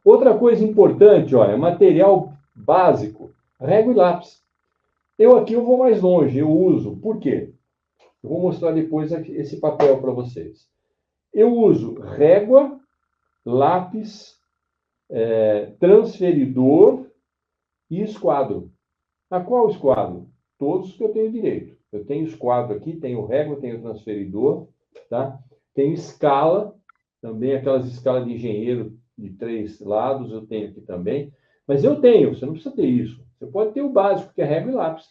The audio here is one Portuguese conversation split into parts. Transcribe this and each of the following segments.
Outra coisa importante, olha, material básico, régua e lápis. Eu vou mais longe, eu uso. Por quê? Eu vou mostrar depois esse papel para vocês. Eu uso régua, lápis, transferidor e esquadro. A qual esquadro? Todos que eu tenho direito. Eu tenho esquadro aqui, tenho régua, tenho transferidor, tá? Tenho escala, também aquelas escalas de engenheiro de 3 lados, eu tenho aqui também. Mas eu tenho, você não precisa ter isso. Você pode ter o básico, que é régua e lápis.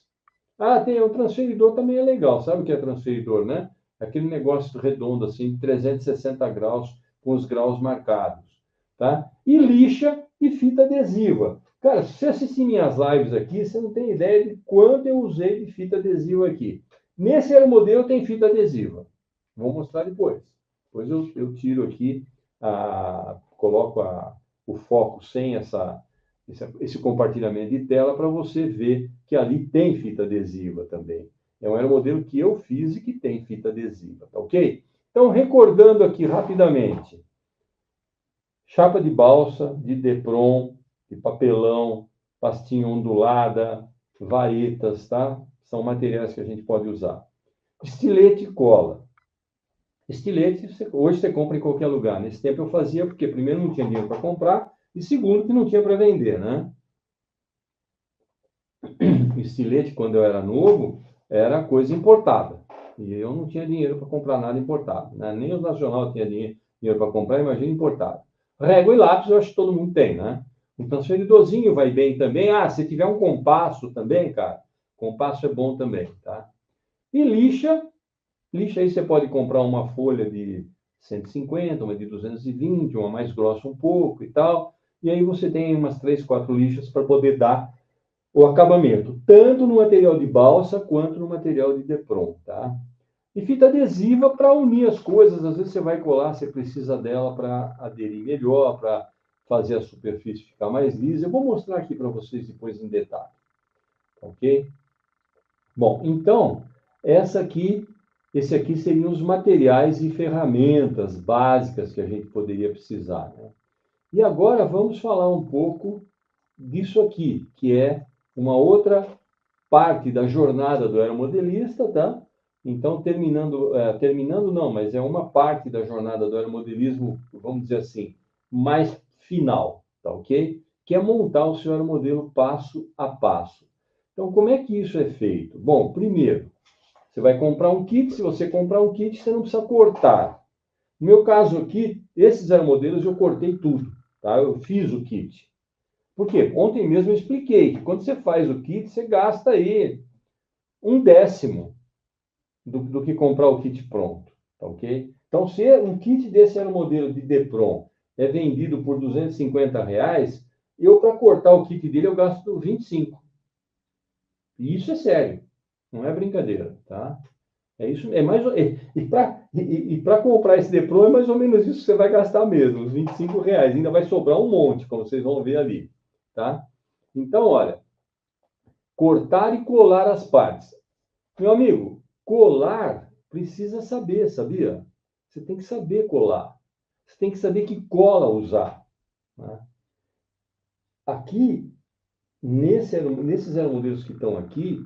Ah, tem o transferidor também é legal. Sabe o que é transferidor, né? Aquele negócio redondo assim, de 360 graus, com os graus marcados, tá? E lixa e fita adesiva. Cara, se você assistir minhas lives aqui, você não tem ideia de quanto eu usei de fita adesiva aqui. Nesse aeromodelo tem fita adesiva. Vou mostrar depois. Depois eu tiro aqui, coloco o foco sem esse compartilhamento de tela para você ver que ali tem fita adesiva também. É um aeromodelo que eu fiz e que tem fita adesiva, tá ok? Então, recordando aqui rapidamente. Chapa de balsa, de Depron, de papelão, pastinha ondulada, varetas, tá? São materiais que a gente pode usar. Estilete e cola. Estilete, hoje você compra em qualquer lugar. Nesse tempo eu fazia porque, primeiro, não tinha dinheiro para comprar e, segundo, que não tinha para vender, né? Estilete, quando eu era novo, era coisa importada. E eu não tinha dinheiro para comprar nada importado, né? Nem o nacional tinha dinheiro para comprar, imagina importado. Régua e lápis, eu acho que todo mundo tem, né? Um transferidorzinho vai bem também. Ah, se tiver um compasso também, cara, compasso é bom também, tá? E lixa aí você pode comprar uma folha de 150, uma de 220, uma mais grossa um pouco e tal. E aí você tem umas 3, 4 lixas para poder dar o acabamento, tanto no material de balsa quanto no material de Depron, tá? E fita adesiva para unir as coisas. Às vezes você vai colar, você precisa dela para aderir melhor, para fazer a superfície ficar mais lisa. Eu vou mostrar aqui para vocês depois em detalhe, ok? Bom, então, esse aqui seriam os materiais e ferramentas básicas que a gente poderia precisar, né? E agora vamos falar um pouco disso aqui, que é uma outra parte da jornada do aeromodelista, tá? Então, terminando não, mas é uma parte da jornada do aeromodelismo, vamos dizer assim, mais final, tá ok? Que é montar o seu aeromodelo passo a passo. Então, como é que isso é feito? Bom, primeiro, você vai comprar um kit. Se você comprar um kit, você não precisa cortar. No meu caso aqui, esses aeromodelos eu cortei tudo, tá? Eu fiz o kit. Por quê? Ontem mesmo eu expliquei que quando você faz o kit, você gasta aí 1/10 do que comprar o kit pronto, tá ok? Então, se um kit desse aeromodelo de Depron é vendido por R$ 250, eu, para cortar o kit dele, eu gasto 25. E isso é sério, não é brincadeira, tá? É isso, é mais, e para comprar esse Depron é mais ou menos isso que você vai gastar mesmo, os R$ 25. Ainda vai sobrar um monte, como vocês vão ver ali, tá? Então, olha, cortar e colar as partes. Meu amigo, colar precisa saber, sabia? Você tem que saber colar. Você tem que saber que cola usar, né? Aqui, nesses aeromodelos que estão aqui,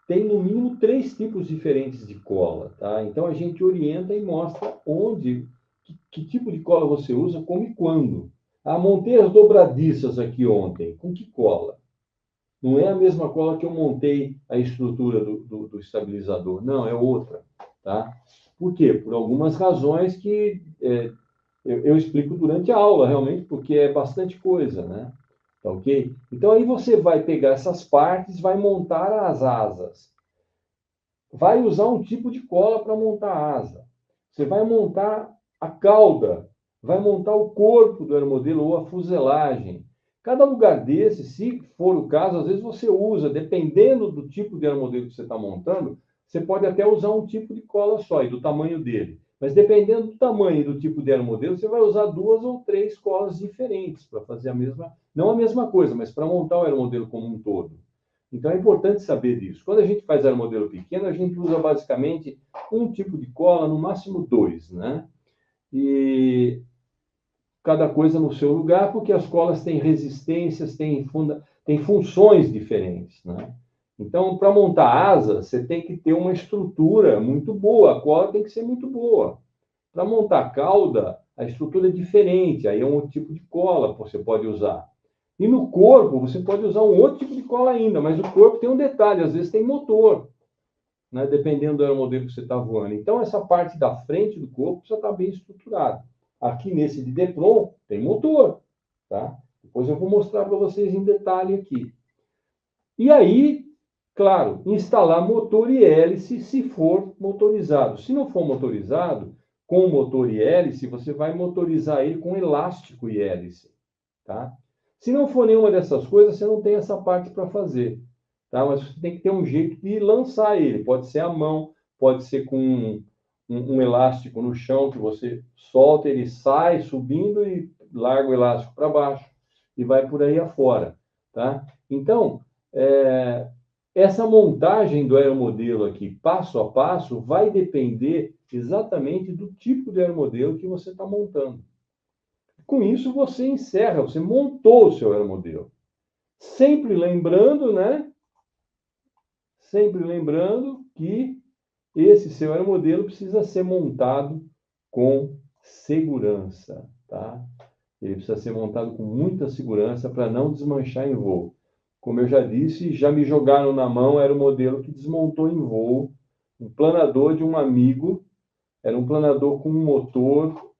tem no mínimo 3 tipos diferentes de cola, tá? Então a gente orienta e mostra que tipo de cola você usa, como e quando. Ah, montei as dobradiças aqui ontem. Com que cola? Não é a mesma cola que eu montei a estrutura do estabilizador. Não, é outra, tá? Por quê? Por algumas razões que eu explico durante a aula, realmente, porque é bastante coisa, né? Tá ok? Então, aí você vai pegar essas partes, vai montar as asas. Vai usar um tipo de cola para montar a asa. Você vai montar a cauda, vai montar o corpo do aeromodelo ou a fuselagem. Cada lugar desse, se for o caso, às vezes você usa, dependendo do tipo de aeromodelo que você está montando, você pode até usar um tipo de cola só e do tamanho dele. Mas dependendo do tamanho e do tipo de aeromodelo, você vai usar 2 ou 3 colas diferentes para fazer não a mesma coisa, mas para montar o aeromodelo como um todo. Então é importante saber disso. Quando a gente faz aeromodelo pequeno, a gente usa basicamente um tipo de cola, no máximo 2, né? E cada coisa no seu lugar, porque as colas têm resistências, têm funções diferentes, né? Então, para montar asa, você tem que ter uma estrutura muito boa, a cola tem que ser muito boa. Para montar cauda, a estrutura é diferente, aí é um outro tipo de cola que você pode usar. E no corpo, você pode usar um outro tipo de cola ainda, mas o corpo tem um detalhe, às vezes tem motor, né, dependendo do aeromodelos que você está voando. Então, essa parte da frente do corpo precisa estar bem estruturada. Aqui nesse de Depron, tem motor, tá? Depois eu vou mostrar para vocês em detalhe aqui. E aí, claro, instalar motor e hélice se for motorizado. Se não for motorizado, com motor e hélice, você vai motorizar ele com elástico e hélice, tá? Se não for nenhuma dessas coisas, você não tem essa parte para fazer, tá? Mas você tem que ter um jeito de lançar ele. Pode ser à mão, pode ser com um elástico no chão, que você solta, ele sai subindo e larga o elástico para baixo e vai por aí afora, tá? Então, essa montagem do aeromodelo aqui, passo a passo, vai depender exatamente do tipo de aeromodelo que você está montando. Com isso, você encerra, você montou o seu aeromodelo. Sempre lembrando, né? Sempre lembrando que esse seu aeromodelo precisa ser montado com segurança, tá? Ele precisa ser montado com muita segurança para não desmanchar em voo. Como eu já disse, já me jogaram na mão, era o modelo que desmontou em voo, um planador de um amigo, era um planador com um motor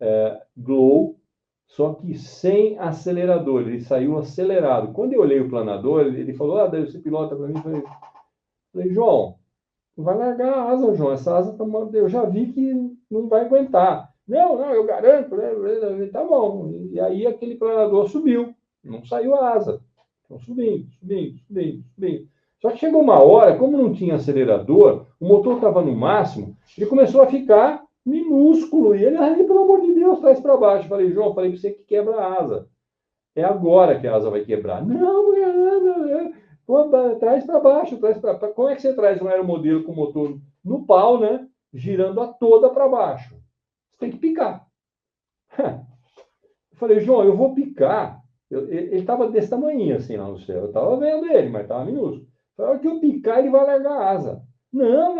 Glow, só que sem acelerador, ele saiu acelerado. Quando eu olhei o planador, ele falou, daí você pilota para mim, falei, João, vai largar a asa, João, essa asa tá, eu já vi que não vai aguentar. Não, eu garanto, né? Tá bom. E aí aquele planador subiu, não saiu a asa. Então, subindo, subindo, subindo, subindo. Só que chegou uma hora, como não tinha acelerador, o motor estava no máximo, ele começou a ficar minúsculo. E ele, pelo amor de Deus, traz para baixo. Falei, João, falei para você que quebra a asa. É agora que a asa vai quebrar. Não. Pô, traz para baixo, traz para. Como é que você traz um aeromodelo com motor no pau, né? Girando a toda para baixo? Você tem que picar. Eu falei, João, eu vou picar. Ele estava desse tamanho assim lá no céu. Eu estava vendo ele, mas estava minúsculo. Na hora que eu picar, ele vai largar a asa. Não,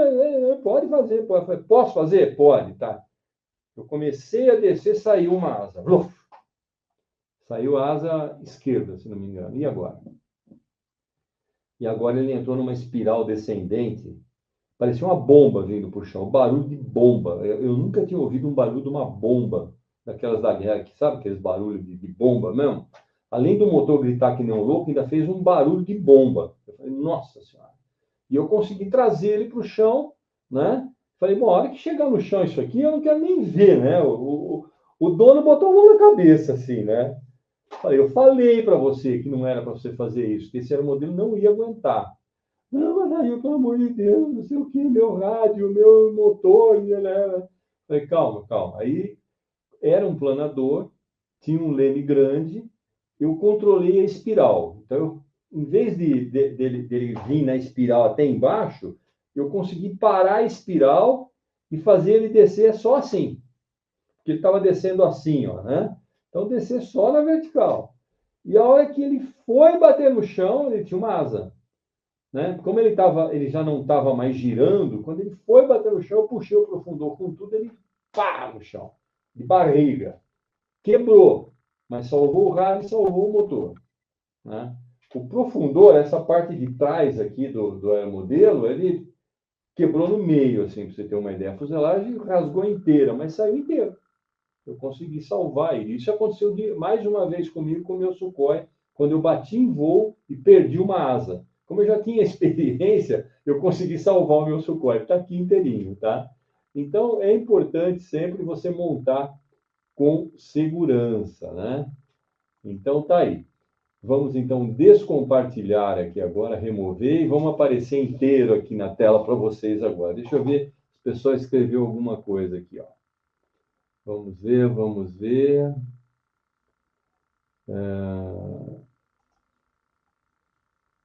pode fazer. Pode. Posso fazer? Pode, tá. Eu comecei a descer, saiu uma asa. Saiu a asa esquerda, se não me engano. E agora? E agora ele entrou numa espiral descendente. Parecia uma bomba vindo para o chão. Barulho de bomba. Eu nunca tinha ouvido um barulho de uma bomba, daquelas da guerra, que sabe aqueles barulhos de bomba mesmo? Além do motor gritar que nem um louco, ainda fez um barulho de bomba. Eu falei, nossa senhora. E eu consegui trazer ele para o chão, né? Falei, bom, a hora que chegar no chão isso aqui, eu não quero nem ver, né? O dono botou a mão na cabeça, assim, né? Eu falei para você que não era para você fazer isso, que esse aeromodelo não ia aguentar. Não, mas aí, pelo amor de Deus, não sei o que, meu rádio, meu motor, né? Falei, calma, calma. Aí era um planador, tinha um leme grande, eu controlei a espiral. Então, em vez dele vir na espiral até embaixo, eu consegui parar a espiral e fazer ele descer só assim. Porque ele estava descendo assim, ó, né? Então, descer só na vertical. E a hora que ele foi bater no chão, ele tinha uma asa. Né? Como ele já não estava mais girando, quando ele foi bater no chão, eu puxei o profundor com tudo, ele pá no chão, de barriga. Quebrou, mas salvou o rádio e salvou o motor. Né? O profundor, essa parte de trás aqui do aeromodelo, ele quebrou no meio, assim, para você ter uma ideia. A fuselagem rasgou inteira, mas saiu inteira. Eu consegui salvar ele. Isso aconteceu mais uma vez comigo com o meu Sukhoi, quando eu bati em voo e perdi uma asa. Como eu já tinha experiência, eu consegui salvar o meu Sukhoi. Está aqui inteirinho, tá? Então, é importante sempre você montar com segurança, né? Então, tá aí. Vamos, então, descompartilhar aqui agora, remover, e vamos aparecer inteiro aqui na tela para vocês agora. Deixa eu ver se o pessoal escreveu alguma coisa aqui, ó. Vamos ver, vamos ver.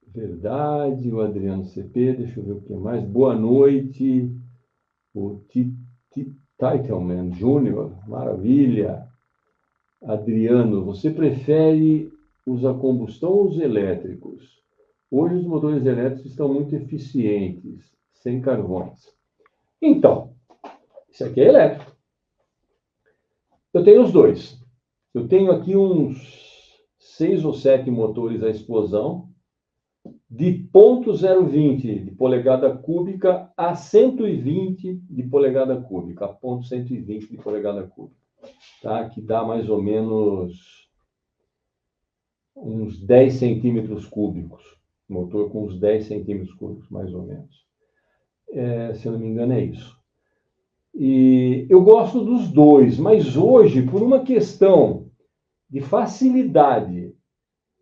Verdade, o Adriano CP, deixa eu ver o que mais. Boa noite, o Titelman Júnior, maravilha. Adriano, você prefere os a combustão ou os elétricos? Hoje os motores elétricos estão muito eficientes, sem carvões. Então, isso aqui é elétrico. Eu tenho os dois. Eu tenho aqui uns 6 ou 7 motores a explosão, de 0,020 de polegada cúbica a 120 de polegada cúbica, a 0,120 de polegada cúbica, tá? Que dá mais ou menos uns 10 centímetros cúbicos, motor com uns 10 centímetros cúbicos, mais ou menos. Se eu não me engano, é isso. E eu gosto dos dois, mas hoje, por uma questão de facilidade,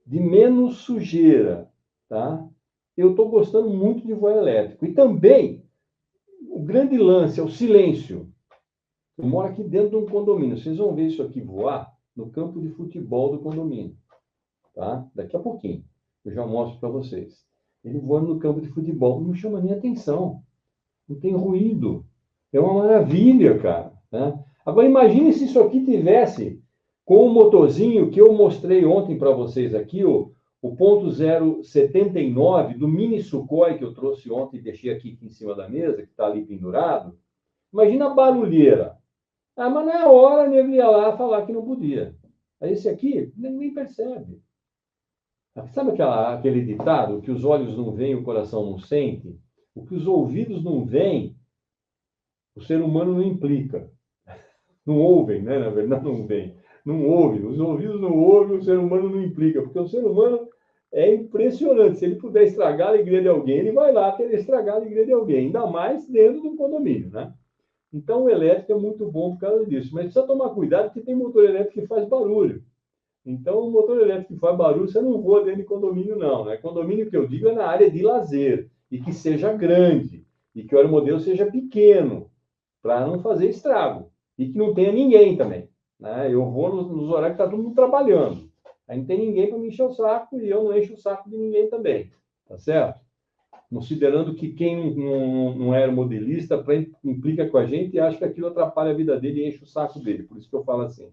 de menos sujeira, tá? Eu estou gostando muito de voar elétrico. E também, o grande lance é o silêncio. Eu moro aqui dentro de um condomínio. Vocês vão ver isso aqui voar no campo de futebol do condomínio. Tá? Daqui a pouquinho. Eu já mostro para vocês. Ele voando no campo de futebol. Não chama nem atenção. Não tem ruído. É uma maravilha, cara. Né? Agora, imagine se isso aqui tivesse com o motorzinho que eu mostrei ontem para vocês aqui, o ponto 079 do Mini Sukhoi que eu trouxe ontem e deixei aqui em cima da mesa, que está ali pendurado. Imagina a barulheira. Ah, mas na hora ele ia lá falar que não podia. Aí esse aqui nem percebe. Sabe aquele ditado que os olhos não veem, o coração não sente? O que os ouvidos não veem, o ser humano não implica. Não ouvem, né? Na verdade, não veem. Não ouvem. Os ouvidos não ouvem, o ser humano não implica. Porque o ser humano é impressionante. Se ele puder estragar a alegria de alguém, ele vai lá querer estragar a alegria de alguém. Ainda mais dentro de um condomínio, né? Então, o elétrico é muito bom por causa disso. Mas precisa tomar cuidado porque tem motor elétrico que faz barulho. Então, o motor elétrico que faz barulho, você não voa dentro de condomínio, não. Né? Condomínio que eu digo é na área de lazer. E que seja grande. E que o aeromodelo seja pequeno. Para não fazer estrago. E que não tenha ninguém também. Né? Eu vou nos horários que está todo mundo trabalhando. Aí não tem ninguém para me encher o saco e eu não encho o saco de ninguém também. Tá certo? Considerando que quem não é aeromodelista implica com a gente e acha que aquilo atrapalha a vida dele e enche o saco dele. Por isso que eu falo assim.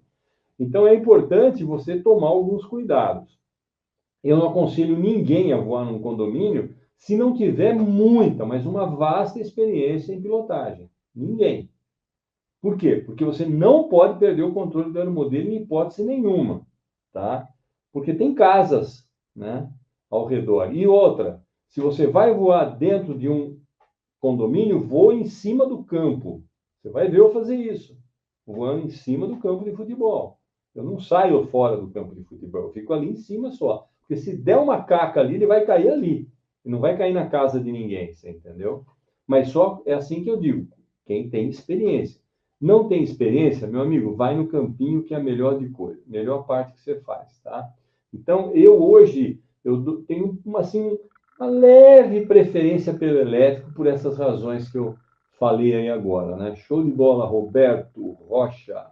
Então, é importante você tomar alguns cuidados. Eu não aconselho ninguém a voar num condomínio se não tiver muita, mas uma vasta experiência em pilotagem. Ninguém. Por quê? Porque você não pode perder o controle do aeromodelo em hipótese nenhuma. Tá? Porque tem casas, né, ao redor. E outra, se você vai voar dentro de um condomínio, voa em cima do campo. Você vai ver eu fazer isso. Voando em cima do campo de futebol. Eu não saio fora do campo de futebol, eu fico ali em cima só. Porque se der uma caca ali, ele vai cair ali. E não vai cair na casa de ninguém, você entendeu? Mas só é assim que eu digo, quem tem experiência. Não tem experiência, meu amigo, vai no campinho que é a melhor de coisa, melhor parte que você faz, tá? Então, eu hoje, eu tenho assim, uma leve preferência pelo elétrico por essas razões que eu falei aí agora, né? Show de bola, Roberto Rocha.